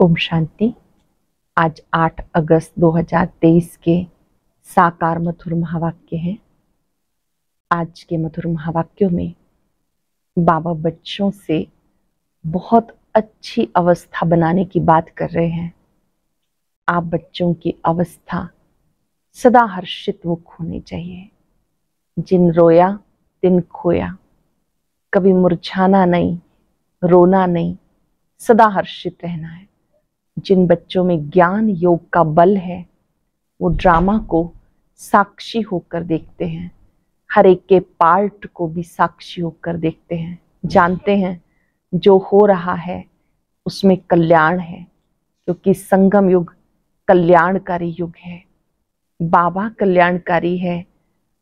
ओम शांति। आज 8 अगस्त 2023 के साकार मधुर महावाक्य हैं। आज के मधुर महावाक्यों में बाबा बच्चों से बहुत अच्छी अवस्था बनाने की बात कर रहे हैं। आप बच्चों की अवस्था सदा हर्षित मुख होनी चाहिए। जिन रोया तिन खोया, कभी मुरझाना नहीं, रोना नहीं, सदा हर्षित रहना है। जिन बच्चों में ज्ञान योग का बल है वो ड्रामा को साक्षी होकर देखते हैं, हर एक के पार्ट को भी साक्षी होकर देखते हैं, जानते हैं जो हो रहा है उसमें कल्याण है, क्योंकि संगम युग कल्याणकारी युग है। बाबा कल्याणकारी है,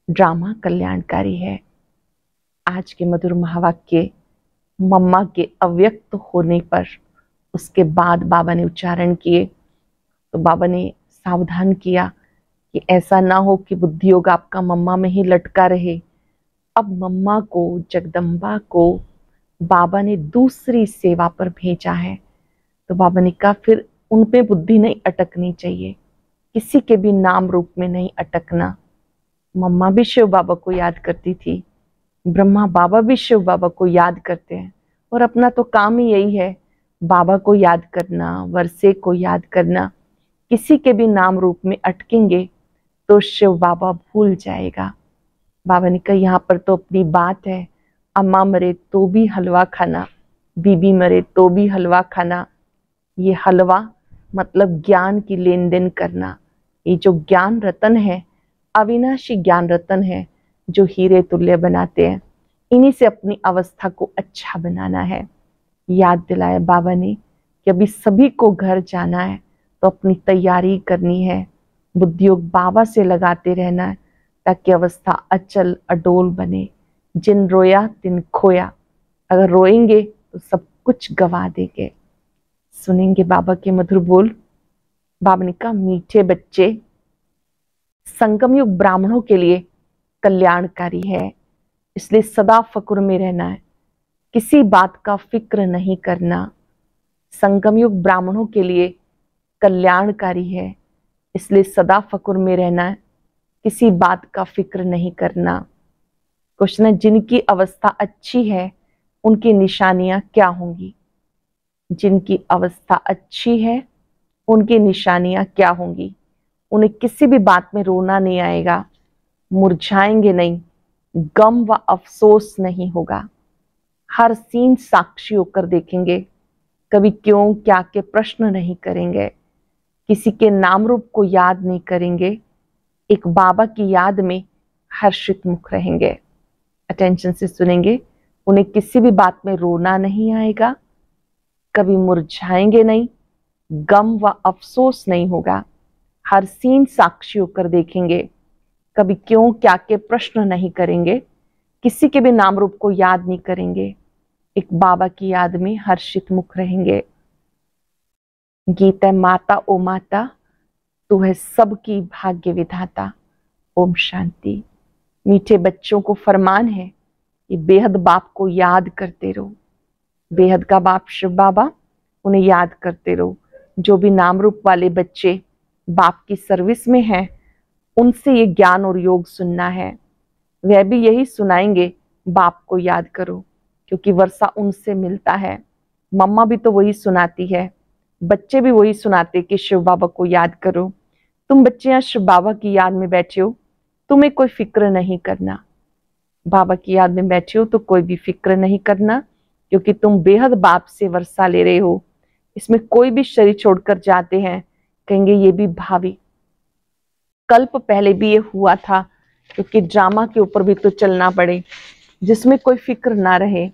ड्रामा कल्याणकारी है। आज के मधुर महावाक्य मम्मा के अव्यक्त होने पर उसके बाद बाबा ने उच्चारण किए, तो बाबा ने सावधान किया कि ऐसा ना हो कि बुद्धि योग आपका मम्मा में ही लटका रहे। अब मम्मा को, जगदम्बा को बाबा ने दूसरी सेवा पर भेजा है, तो बाबा ने कहा फिर उन पे बुद्धि नहीं अटकनी चाहिए, किसी के भी नाम रूप में नहीं अटकना। मम्मा भी शिव बाबा को याद करती थी, ब्रह्मा बाबा भी शिव बाबा को याद करते हैं, और अपना तो काम ही यही है, बाबा को याद करना, वर्षे को याद करना। किसी के भी नाम रूप में अटकेंगे तो शिव बाबा भूल जाएगा। बाबा ने कहा यहाँ पर तो अपनी बात है, अम्मा मरे तो भी हलवा खाना, बीबी मरे तो भी हलवा खाना। ये हलवा मतलब ज्ञान की लेन देन करना। ये जो ज्ञान रतन है, अविनाशी ज्ञान रतन है, जो हीरे तुल्य बनाते हैं, इन्हीं से अपनी अवस्था को अच्छा बनाना है। याद दिलाया बाबा ने कि अभी सभी को घर जाना है, तो अपनी तैयारी करनी है, बुद्धियोग बाबा से लगाते रहना है, ताकि अवस्था अचल अडोल बने। जिन रोया तिन खोया, अगर रोएंगे तो सब कुछ गवा देंगे। सुनेंगे बाबा के मधुर बोल। बाबा ने कहा मीठे बच्चे, संगम युग ब्राह्मणों के लिए कल्याणकारी है, इसलिए सदा फक्र में रहना है, किसी बात का फिक्र नहीं करना। संगम युग ब्राह्मणों के लिए कल्याणकारी है, इसलिए सदा फक्र में रहना है, किसी बात का फिक्र नहीं करना। क्वेश्चन है, जिनकी अवस्था अच्छी है उनकी निशानियां क्या होंगी? जिनकी अवस्था अच्छी है उनकी निशानियां क्या होंगी? उन्हें किसी भी बात में रोना नहीं आएगा, मुरझाएंगे नहीं, गम व अफसोस नहीं होगा, हर सीन साक्षी होकर देखेंगे, कभी क्यों क्या के प्रश्न नहीं करेंगे, किसी के नाम रूप को याद नहीं करेंगे, एक बाबा की याद में हर्षित मुख रहेंगे। अटेंशन से सुनेंगे। उन्हें किसी भी बात में रोना नहीं आएगा, कभी मुरझाएंगे नहीं, गम व अफसोस नहीं होगा, हर सीन साक्षी होकर देखेंगे, कभी क्यों क्या के प्रश्न नहीं करेंगे, किसी के भी नाम रूप को याद नहीं करेंगे, एक बाबा की याद में हर्षित मुख रहेंगे। गीत है, माता ओ माता तू है सबकी भाग्य विधाता। ओम शांति। मीठे बच्चों को फरमान है, ये बेहद बाप को याद करते रहो। बेहद का बाप शिव बाबा, उन्हें याद करते रहो। जो भी नाम रूप वाले बच्चे बाप की सर्विस में हैं, उनसे ये ज्ञान और योग सुनना है। वह भी यही सुनाएंगे, बाप को याद करो, क्योंकि वर्षा उनसे मिलता है। मम्मा भी तो वही सुनाती है, बच्चे भी वही सुनाते कि शिव बाबा को याद करो। तुम बच्चे यहाँ शिव बाबा की याद में बैठे हो, तुम्हें कोई फिक्र नहीं करना। बाबा की याद में बैठे हो तो कोई भी फिक्र नहीं करना, क्योंकि तुम बेहद बाप से वर्षा ले रहे हो। इसमें कोई भी शरीर छोड़कर जाते हैं, कहेंगे ये भी भावी। कल्प पहले भी ये हुआ था, क्योंकि ड्रामा के ऊपर भी तो चलना पड़े, जिसमें कोई फिक्र ना रहे।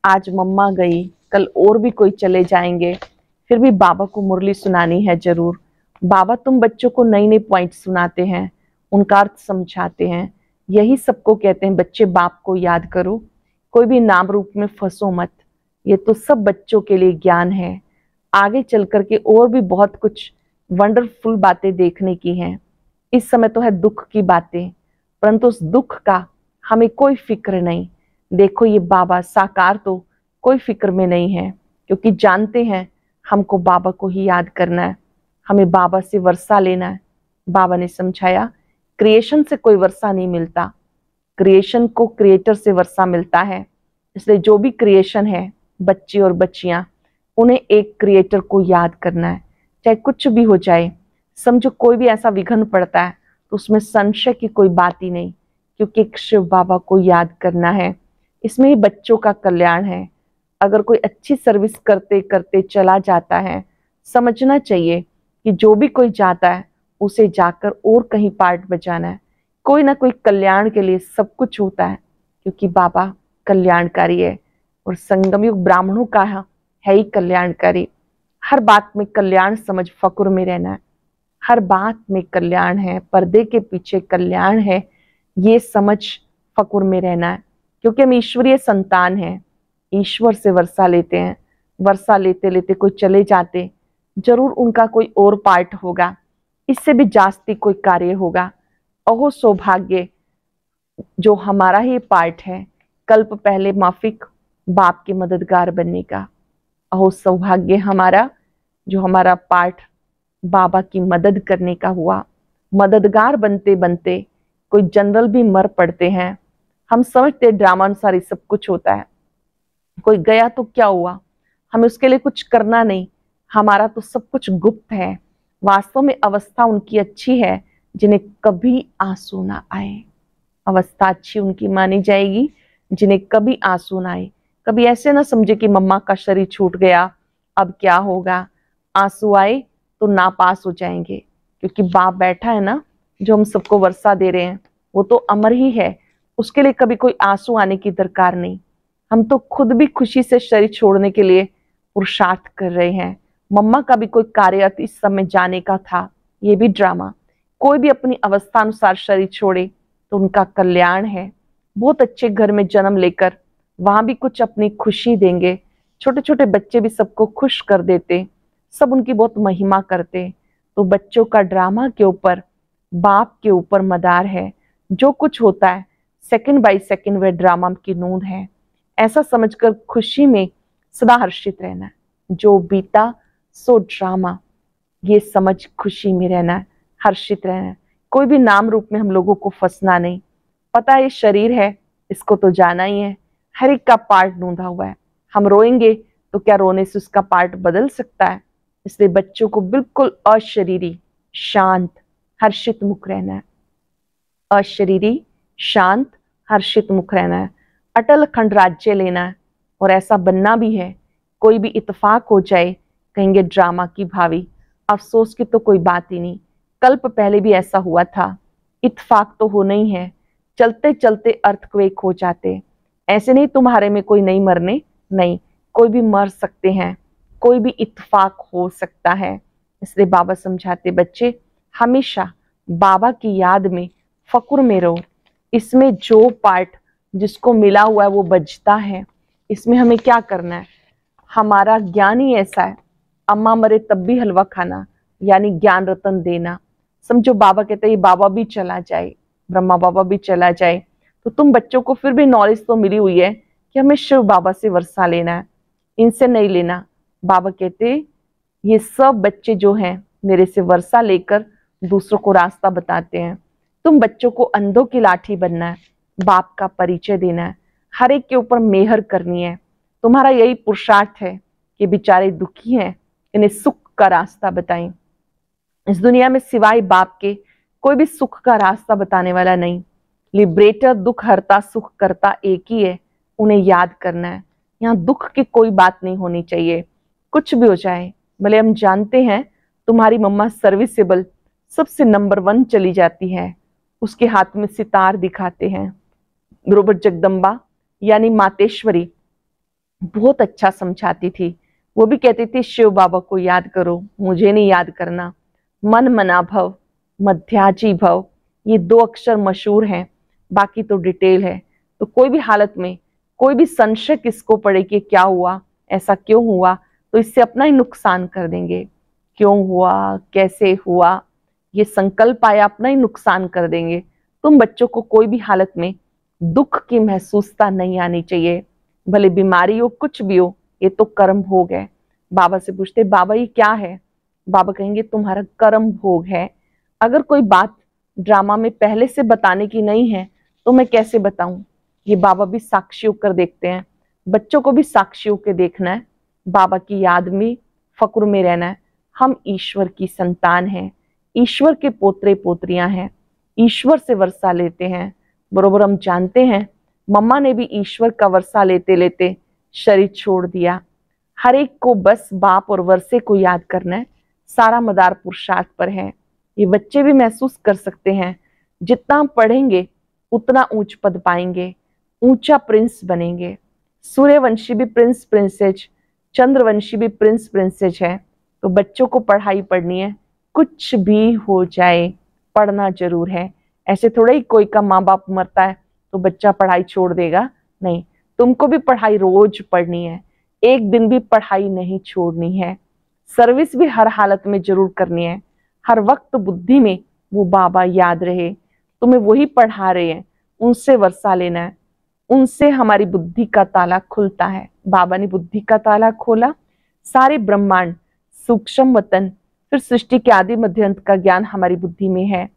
आज मम्मा गई, कल और भी कोई चले जाएंगे, फिर भी बाबा को मुरली सुनानी है जरूर। बाबा तुम बच्चों को नई नई पॉइंट सुनाते हैं, उनका अर्थ समझाते हैं। यही सबको कहते हैं बच्चे बाप को याद करो, कोई भी नाम रूप में फंसो मत। ये तो सब बच्चों के लिए ज्ञान है, आगे चल करके और भी बहुत कुछ वंडरफुल बातें देखने की हैं। इस समय तो है दुख की बातें, परंतु उस दुख का हमें कोई फिक्र नहीं। देखो ये बाबा साकार तो कोई फिक्र में नहीं है, क्योंकि जानते हैं हमको बाबा को ही याद करना है, हमें बाबा से वर्षा लेना है। बाबा ने समझाया क्रिएशन से कोई वर्षा नहीं मिलता, क्रिएशन को क्रिएटर से वर्षा मिलता है। इसलिए जो भी क्रिएशन है, बच्चे और बच्चियां, उन्हें एक क्रिएटर को याद करना है, चाहे कुछ भी हो जाए। समझो कोई भी ऐसा विघ्न पड़ता है तो उसमें संशय की कोई बात ही नहीं, क्योंकि एक शिव बाबा को याद करना है। इसमें ही बच्चों का कल्याण है। अगर कोई अच्छी सर्विस करते करते चला जाता है, समझना चाहिए कि जो भी कोई जाता है उसे जाकर और कहीं पार्ट बजाना है। कोई ना कोई कल्याण के लिए सब कुछ होता है, क्योंकि बाबा कल्याणकारी है और संगम युग ब्राह्मणों का है ही कल्याणकारी। हर बात में कल्याण समझ फकुर में रहना है, हर बात में कल्याण है, पर्दे के पीछे कल्याण है, ये समझ फकुर में रहना है। क्योंकि हम ईश्वरीय संतान हैं, ईश्वर से वर्षा लेते हैं। वर्षा लेते लेते कोई चले जाते, जरूर उनका कोई और पार्ट होगा, इससे भी जास्ती कोई कार्य होगा। अहो सौभाग्य जो हमारा ही पार्ट है, कल्प पहले माफिक बाप के मददगार बनने का। अहो सौभाग्य हमारा जो हमारा पार्ट बाबा की मदद करने का हुआ। मददगार बनते बनते कोई जनरल भी मर पड़ते हैं। हम समझते ड्रामा अनुसार ही सब कुछ होता है, कोई गया तो क्या हुआ, हमें उसके लिए कुछ करना नहीं, हमारा तो सब कुछ गुप्त है। वास्तव में अवस्था उनकी अच्छी है जिन्हें कभी आंसू ना आए। अवस्था अच्छी उनकी मानी जाएगी जिन्हें कभी आंसू ना आए। कभी ऐसे ना समझे कि मम्मा का शरीर छूट गया, अब क्या होगा। आंसू आए तो नापास हो जाएंगे, क्योंकि बाप बैठा है ना, जो हम सबको वर्षा दे रहे हैं, वो तो अमर ही है। उसके लिए कभी कोई आंसू आने की दरकार नहीं। हम तो खुद भी खुशी से शरीर छोड़ने के लिए पुरुषार्थ कर रहे हैं। मम्मा का भी कोई कार्य इस समय जाने का था, ये भी ड्रामा। कोई भी अपनी अवस्था अनुसार शरीर छोड़े तो उनका कल्याण है। बहुत अच्छे घर में जन्म लेकर वहां भी कुछ अपनी खुशी देंगे। छोटे छोटे बच्चे भी सबको खुश कर देते, सब उनकी बहुत महिमा करते। तो बच्चों का ड्रामा के ऊपर, बाप के ऊपर मदार है। जो कुछ होता है सेकंड बाय सेकंड वह ड्रामा की नूंद है। ऐसा समझकर खुशी में सदा हर्षित रहना है। जो बीता सो ड्रामा, ये समझ खुशी में रहना है, हर्षित रहना है। कोई भी नाम रूप में हम लोगों को फंसना नहीं। पता है ये शरीर है, इसको तो जाना ही है। हर एक का पार्ट ढूंढा हुआ है। हम रोएंगे तो क्या रोने से उसका पार्ट बदल सकता है। इसलिए बच्चों को बिल्कुल अशरीरी, शांत, हर्षित मुख रहना है। अशरीरी, शांत, हर्षित मुख रहना है। अटल अखंड राज्य लेना है और ऐसा बनना भी है। कोई भी इत्तेफाक हो जाए, कहेंगे ड्रामा की भावी। अफसोस की तो कोई बात ही नहीं, कल्प पहले भी ऐसा हुआ था। इत्तेफाक तो होना ही है। चलते चलते अर्थक्वेक हो जाते। ऐसे नहीं तुम्हारे में कोई नहीं मरने, नहीं, कोई भी मर सकते हैं, कोई भी इत्तेफाक हो सकता है। इसलिए बाबा समझाते बच्चे हमेशा बाबा की याद में फकुर में रहो। इसमें जो पार्ट जिसको मिला हुआ है वो बजता है। इसमें हमें क्या करना है, हमारा ज्ञान ही ऐसा है। अम्मा मरे तब भी हलवा खाना, यानी ज्ञान रतन देना। समझो बाबा कहते हैं बाबा भी चला जाए, ब्रह्मा बाबा भी चला जाए, तो तुम बच्चों को फिर भी नॉलेज तो मिली हुई है कि हमें शिव बाबा से वर्षा लेना है, इनसे नहीं लेना। बाबा कहते ये सब बच्चे जो हैं मेरे से वर्षा लेकर दूसरों को रास्ता बताते हैं। तुम बच्चों को अंधों की लाठी बनना है, बाप का परिचय देना है, हर एक के ऊपर मेहर करनी है। तुम्हारा यही पुरुषार्थ है कि बेचारे दुखी हैं, इन्हें सुख का रास्ता बताएं। इस दुनिया में सिवाय बाप के कोई भी सुख का रास्ता बताने वाला नहीं। लिबरेटर, दुख हरता, सुख करता एक ही है, उन्हें याद करना है। यहाँ दुख की कोई बात नहीं होनी चाहिए। कुछ भी हो जाए, भले हम जानते हैं तुम्हारी मम्मा सर्विसेबल सबसे नंबर 1 चली जाती है, उसके हाथ में सितार दिखाते हैं। बरोबर जगदम्बा यानी मातेश्वरी बहुत अच्छा समझाती थी। वो भी कहती थी शिव बाबा को याद करो, मुझे नहीं याद करना। मन मना भव, मध्याजी भव, ये 2 अक्षर मशहूर हैं, बाकी तो डिटेल है। तो कोई भी हालत में कोई भी संशय किसको पड़े कि क्या हुआ, ऐसा क्यों हुआ, तो इससे अपना ही नुकसान कर देंगे। क्यों हुआ, कैसे हुआ, ये संकल्प आया, अपना ही नुकसान कर देंगे। तुम बच्चों को कोई भी हालत में दुख की महसूसता नहीं आनी चाहिए। भले बीमारी हो, कुछ भी हो, ये तो कर्म हो गए। बाबा से पूछते बाबा ये क्या है? बाबा कहेंगे तुम्हारा कर्म भोग है। अगर कोई बात ड्रामा में पहले से बताने की नहीं है तो मैं कैसे बताऊं? ये बाबा भी साक्षी होकर देखते हैं। बच्चों को भी साक्षी होकर देखना है, बाबा की याद में फक्र में रहना है। हम ईश्वर की संतान हैं, ईश्वर के पोतरे पोत्रियां हैं, ईश्वर से वर्षा लेते हैं। बरोबर हम जानते हैं मम्मा ने भी ईश्वर का वर्षा लेते लेते शरीर छोड़ दिया। हर एक को बस बाप और वर्षे को याद करना है, सारा मदार पुरुषार्थ पर है। ये बच्चे भी महसूस कर सकते हैं जितना हम पढ़ेंगे उतना ऊंच पद पाएंगे, ऊंचा प्रिंस बनेंगे। सूर्यवंशी भी प्रिंस प्रिंसेज, चंद्रवंशी भी प्रिंस प्रिंसेज है। तो बच्चों को पढ़ाई पढ़नी है, कुछ भी हो जाए पढ़ना जरूर है। ऐसे थोड़ा ही कोई का माँ बाप मरता है तो बच्चा पढ़ाई छोड़ देगा, नहीं, तुमको भी पढ़ाई रोज पढ़नी है, एक दिन भी पढ़ाई नहीं छोड़नी है। सर्विस भी हर हालत में जरूर करनी है। हर वक्त बुद्धि में वो बाबा याद रहे, तुम्हें वही पढ़ा रहे हैं, उनसे वर्षा लेना है। उनसे हमारी बुद्धि का ताला खुलता है। बाबा ने बुद्धि का ताला खोला, सारे ब्रह्मांड, सूक्ष्म वतन, फिर सृष्टि के आदि मध्य अंत का ज्ञान हमारी बुद्धि में है।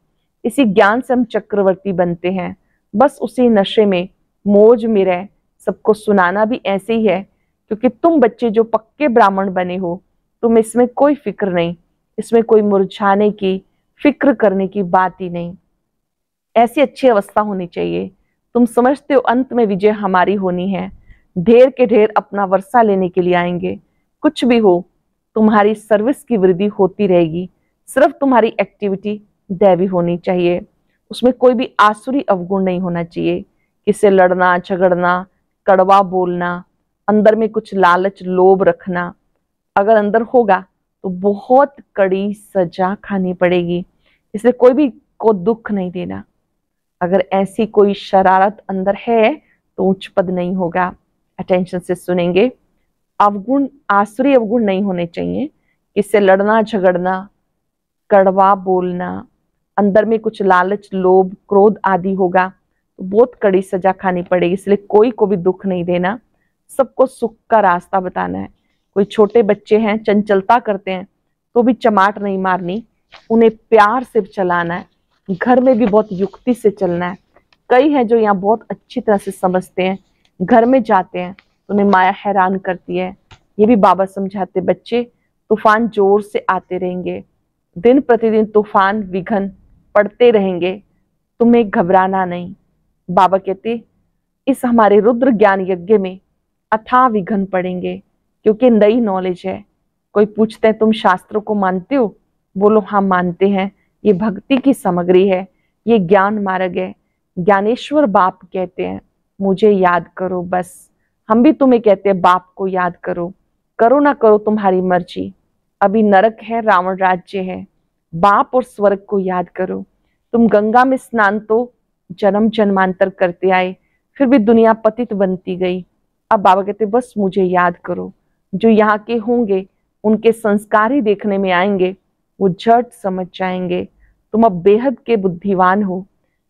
इसी ज्ञान से हम चक्रवर्ती बनते हैं। बस उसी नशे में मौज में रह, सबको सुनाना भी ऐसे ही है, क्योंकि तुम बच्चे जो पक्के ब्राह्मण बने हो, तुम इसमें कोई फिक्र नहीं, इसमें कोई मुरझाने की, फिक्र करने की बात ही नहीं। ऐसी अच्छी अवस्था होनी चाहिए। तुम समझते हो अंत में विजय हमारी होनी है, ढेर के ढेर अपना वर्षा लेने के लिए आएंगे। कुछ भी हो तुम्हारी सर्विस की वृद्धि होती रहेगी। सिर्फ तुम्हारी एक्टिविटी दैवी होनी चाहिए, उसमें कोई भी आसुरी अवगुण नहीं होना चाहिए। किससे लड़ना झगड़ना, कड़वा बोलना, अंदर में कुछ लालच लोभ रखना, अगर अंदर होगा तो बहुत कड़ी सजा खानी पड़ेगी। इसलिए कोई भी को दुख नहीं देना। अगर ऐसी कोई शरारत अंदर है तो उच्च पद नहीं होगा। अटेंशन से सुनेंगे। अवगुण, आसुरी अवगुण नहीं होने चाहिए। इससे लड़ना झगड़ना, कड़वा बोलना, अंदर में कुछ लालच लोभ क्रोध आदि होगा तो बहुत कड़ी सजा खानी पड़ेगी। इसलिए कोई को भी दुख नहीं देना, सबको सुख का रास्ता बताना है। कोई छोटे बच्चे हैं चंचलता करते हैं तो भी चमाट नहीं मारनी, उन्हें प्यार से चलाना है। घर में भी बहुत युक्ति से चलना है। कई हैं जो यहाँ बहुत अच्छी तरह से समझते हैं, घर में जाते हैं तो उन्हें माया हैरान करती है। ये भी बाबा समझाते, बच्चे तूफान जोर से आते रहेंगे, दिन प्रतिदिन तूफान विघ्न पड़ते रहेंगे, तुम्हें घबराना नहीं। बाबा कहते इस हमारे रुद्र ज्ञान यज्ञ में अथाह विघ्न पड़ेंगे, क्योंकि नई नॉलेज है। कोई पूछते हैं तुम शास्त्रों को मानते हो? बोलो हाँ मानते हैं, ये भक्ति की सामग्री है, ये ज्ञान मार्ग है। ज्ञानेश्वर बाप कहते हैं मुझे याद करो बस। हम भी तुम्हें कहते हैं बाप को याद करो, करो ना करो तुम्हारी मर्जी। अभी नरक है, रावण राज्य है, बाप और स्वर्ग को याद करो। तुम गंगा में स्नान तो जन्म जन्मांतर करते आए, फिर भी दुनिया पतित बनती गई। अब बाबा कहते बस मुझे याद करो। जो यहाँ के होंगे उनके संस्कार ही देखने में आएंगे, वो झट समझ जाएंगे तुम अब बेहद के बुद्धिवान हो।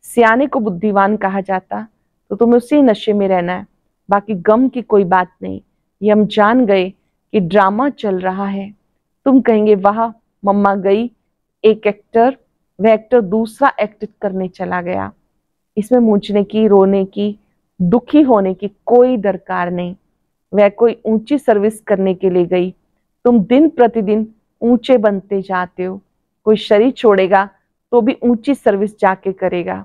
सियाने को बुद्धिवान कहा जाता तो तुम्हें उसी नशे में रहना है, बाकी गम की कोई बात नहीं। ये हम जान गए कि ड्रामा चल रहा है। तुम कहेंगे वाह मम्मा गई, एक एक्टर, वह एक्टर दूसरा एक्ट करने चला गया। इसमें मुझने की, रोने की, दुखी होने की कोई दरकार नहीं। वह कोई ऊंची सर्विस करने के लिए गई। तुम दिन प्रतिदिन ऊंचे बनते जाते हो। कोई शरीर छोड़ेगा तो भी ऊंची सर्विस जाके करेगा।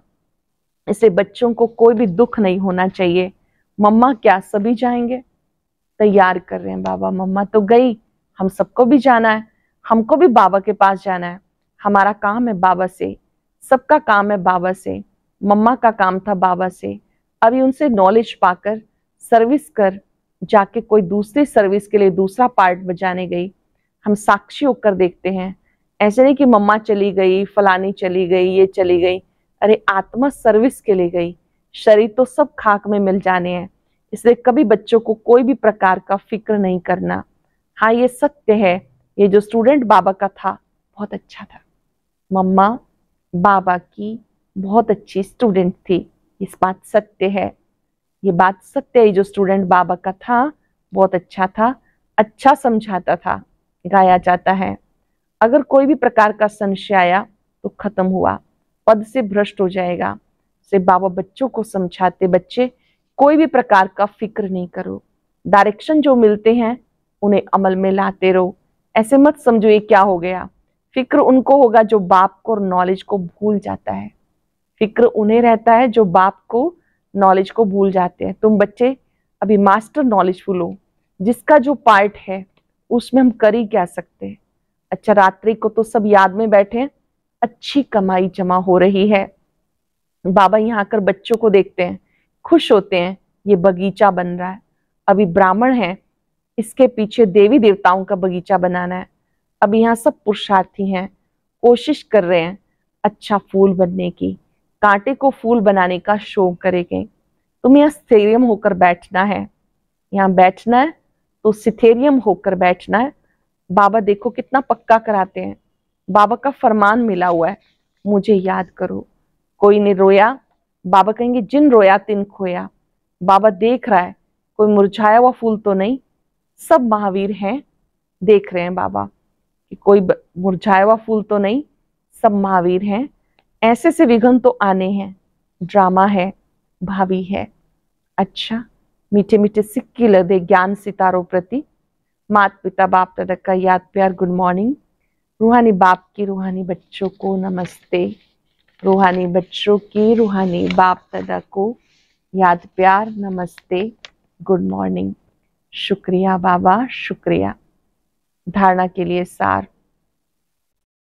इसलिए बच्चों को कोई भी दुख नहीं होना चाहिए। मम्मा क्या सभी जाएंगे? तैयार कर रहे हैं बाबा, मम्मा तो गई, हम सबको भी जाना है, हमको भी बाबा के पास जाना है। हमारा काम है बाबा से, सबका काम है बाबा से। मम्मा का काम था बाबा से। अभी उनसे नॉलेज पाकर सर्विस कर जाके कोई दूसरी सर्विस के लिए दूसरा पार्ट बजाने गई। हम साक्षी होकर देखते हैं। ऐसे नहीं कि मम्मा चली गई, फलानी चली गई, ये चली गई। अरे आत्मा सर्विस के लिए गई, शरीर तो सब खाक में मिल जाने हैं। इसलिए कभी बच्चों को कोई भी प्रकार का फिक्र नहीं करना। हाँ ये सत्य है, ये जो स्टूडेंट बाबा का था बहुत अच्छा था। मम्मा बाबा की बहुत अच्छी स्टूडेंट थी, इस बात सत्य है। ये बात सत्य है, जो स्टूडेंट बाबा का था बहुत अच्छा था, अच्छा समझाता था, गाया जाता है। अगर कोई भी प्रकार का संशय आया तो खत्म हुआ, पद से भ्रष्ट हो जाएगा। से बाबा बच्चों को समझाते, बच्चे कोई भी प्रकार का फिक्र नहीं करो, डायरेक्शन जो मिलते हैं उन्हें अमल में लाते रहो। ऐसे मत समझो ये क्या हो गया। फिक्र उनको होगा जो बाप को और नॉलेज को भूल जाता है। फिक्र उन्हें रहता है जो बाप को नॉलेज को भूल जाते हैं। तुम बच्चे अभी मास्टर नॉलेजफुल हो, जिसका जो पार्ट है उसमें हम कर ही क्या सकते हैं। अच्छा, रात्रि को तो सब याद में बैठे, अच्छी कमाई जमा हो रही है। बाबा यहाँ आकर बच्चों को देखते हैं, खुश होते हैं, ये बगीचा बन रहा है। अभी ब्राह्मण है, इसके पीछे देवी देवताओं का बगीचा बनाना है। अभी यहाँ सब पुरुषार्थी हैं, कोशिश कर रहे हैं अच्छा फूल बनने की, कांटे को फूल बनाने का शौक करेंगे। तुम्हें यहाँ स्थैर्यम होकर बैठना है, यहाँ बैठना है तो सिथेरियम होकर बैठना है। बाबा देखो कितना पक्का कराते हैं। बाबा का फरमान मिला हुआ है, मुझे याद करो। कोई ने रोया, बाबा कहेंगे जिन रोया तिन खोया। बाबा देख रहा है, कोई मुरझाया हुआ फूल तो नहीं, सब महावीर हैं, देख रहे हैं बाबा कि कोई मुरझाया हुआ फूल तो नहीं, सब महावीर हैं। ऐसे से विघ्न तो आने हैं, ड्रामा है, भावी है। अच्छा, मीठे मीठे सिक्के लदे ज्ञान सितारों प्रति, माता पिता बाप दादा का याद प्यार गुड मॉर्निंग। रूहानी बाप की रूहानी बच्चों को नमस्ते। रूहानी बच्चों की रूहानी बाप दादा को याद प्यार नमस्ते, गुड मॉर्निंग। शुक्रिया बाबा, शुक्रिया। धारणा के लिए सार।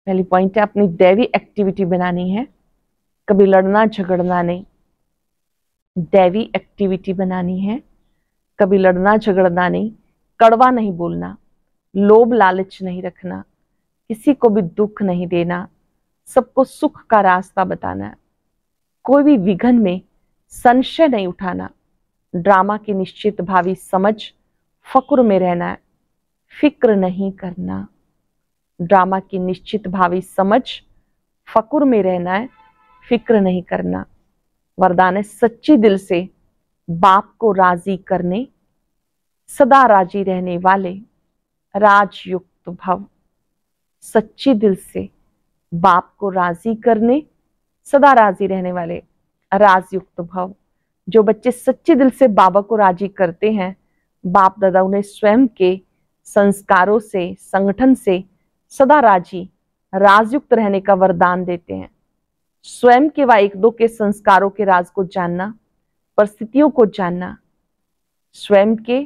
पहली पॉइंट है, अपनी दैवी एक्टिविटी बनानी है, कभी लड़ना झगड़ना नहीं। दैवी एक्टिविटी बनानी है, कभी लड़ना झगड़ना नहीं, कड़वा नहीं बोलना, लोभ लालच नहीं रखना, किसी को भी दुख नहीं देना, सबको सुख का रास्ता बताना है। कोई भी विघ्न में संशय नहीं उठाना। ड्रामा की निश्चित भावी समझ, फक्र में रहना है, फिक्र नहीं करना। ड्रामा की निश्चित भावी समझ, फक्र में रहना है, फिक्र नहीं करना। वरदान है, सच्ची दिल से बाप को राजी करने, सदा राजी रहने वाले राजयुक्त भव। सच्ची दिल से बाप को राजी करने, सदा राजी रहने वाले राजयुक्त भव। जो बच्चे सच्चे दिल से बाबा को राजी करते हैं, बाप दादा उन्हें स्वयं के संस्कारों से, संगठन से सदा राजी राजयुक्त रहने का वरदान देते हैं। स्वयं के व एक दो के संस्कारों के राज को जानना, परिस्थितियों को जानना, स्वयं के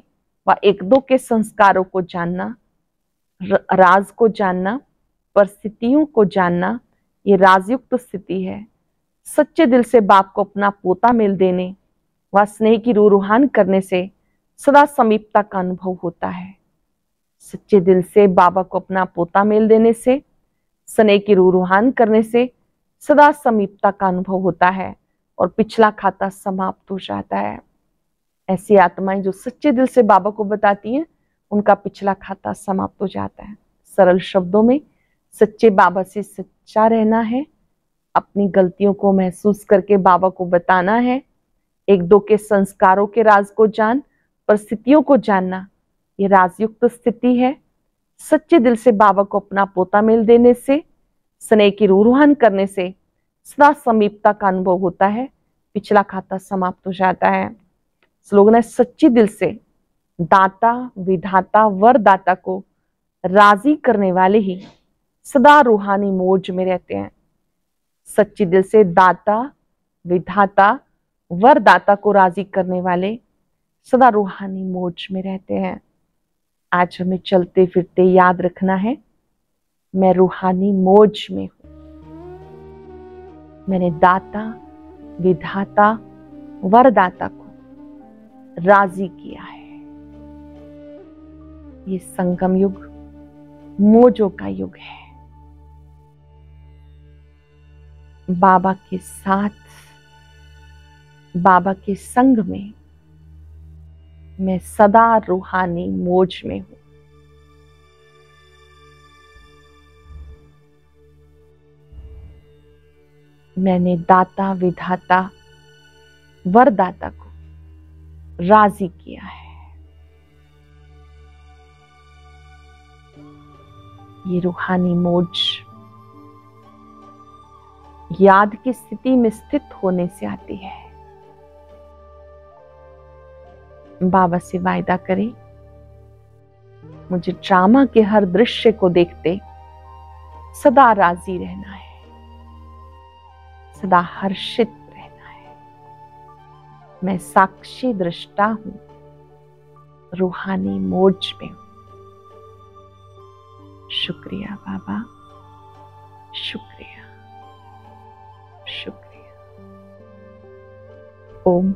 व एक दो के संस्कारों को जानना, राज को जानना, परिस्थितियों को जानना, ये राजयुक्त स्थिति है। सच्चे दिल से बाप को अपना पोता मेल देने व स्नेह की रूहान करने से सदा समीपता का अनुभव होता है। सच्चे दिल से बाबा को अपना पोता मेल देने से, स्नेह की रूहान करने से सदा समीपता का अनुभव होता है और पिछला खाता समाप्त हो जाता है। ऐसी आत्माएं जो सच्चे दिल से बाबा को बताती हैं, उनका पिछला खाता समाप्त हो जाता है। सरल शब्दों में, सच्चे बाबा से सच्चा रहना है, अपनी गलतियों को महसूस करके बाबा को बताना है, एक दो के संस्कारों के राज को जान, परिस्थितियों को जानना, ये राजयुक्त स्थिति है। सच्चे दिल से बाबा को अपना पोता मेल देने से, स्नेह की रूहान करने से सदा समीपता का अनुभव होता है, पिछला खाता समाप्त हो जाता है। स्लोगन है, सच्चे दिल से दाता विधाता वरदाता को राजी करने वाले ही सदा रूहानी मौज में रहते हैं। सच्चे दिल से दाता विधाता वरदाता को राजी करने वाले सदा रूहानी मौज में रहते हैं। आज हमें चलते फिरते याद रखना है, मैं रूहानी मौज में हूं। मैंने दाता विधाता वरदाता को राजी किया है। ये संगम युग मौजों का युग है। बाबा के साथ, बाबा के संग में मैं सदा रूहानी मौज में हूं। मैंने दाता विधाता वरदाता को राजी किया है। ये रूहानी मौज याद की स्थिति में स्थित होने से आती है। बाबा से वायदा करें, मुझे ड्रामा के हर दृश्य को देखते सदा राजी रहना है, सदा हर्षित रहना है। मैं साक्षी दृष्टा हूं, रूहानी मौज में हूं। शुक्रिया बाबा, शुक्रिया, शुक्रिया। ओम